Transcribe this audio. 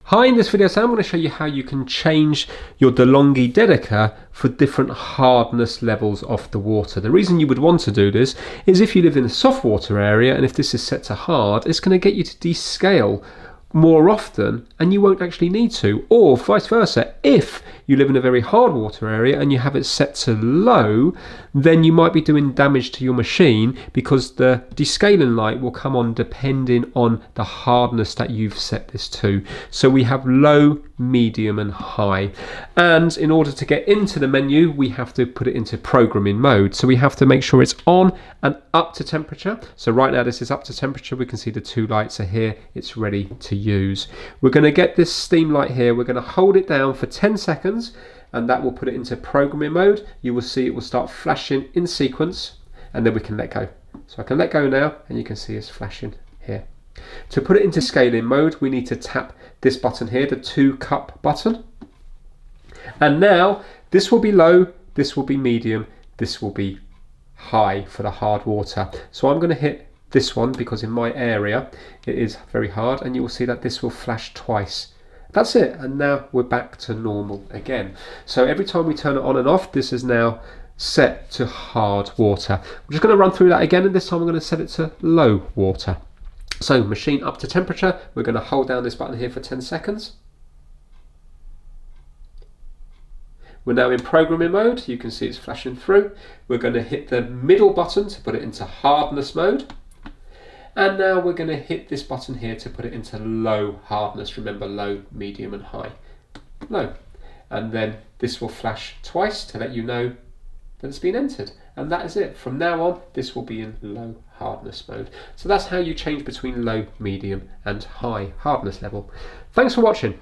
Hi, in this video I'm going to show you how you can change your Delonghi Dedica for different hardness levels of the water. The reason you would want to do this is if you live in a soft water area and if this is set to hard, it's going to get you to descale more often and you won't actually need to, or vice versa. If you live in a very hard water area and you have it set to low, then you might be doing damage to your machine because the descaling light will come on depending on the hardness that you've set this to. So we have low, medium and high, and in order to get into the menu we have to put it into programming mode. So we have to make sure it's on and up to temperature. So right now this is up to temperature. We can see the two lights are here, it's ready to use. We're going to get this steam light here, we're going to hold it down for 10 seconds and that will put it into programming mode. You will see it will start flashing in sequence and then we can let go. So I can let go now and you can see it's flashing here. To put it into scaling mode we need to tap this button here, the 2 cup button, and now this will be low, this will be medium, this will be high for the hard water. So I'm going to hit this one because in my area it is very hard, and you will see that this will flash twice. That's it, and now we're back to normal again. So every time we turn it on and off, this is now set to hard water. I'm just going to run through that again, and this time I'm going to set it to low water. So machine up to temperature, we're going to hold down this button here for 10 seconds. We're now in programming mode, you can see it's flashing through. We're going to hit the middle button to put it into hardness mode. And now we're going to hit this button here to put it into low hardness. Remember, low, medium and high. Low. And then this will flash twice to let you know that it's been entered. And that is it. From now on, this will be in low hardness mode. So that's how you change between low, medium and high hardness level. Thanks for watching.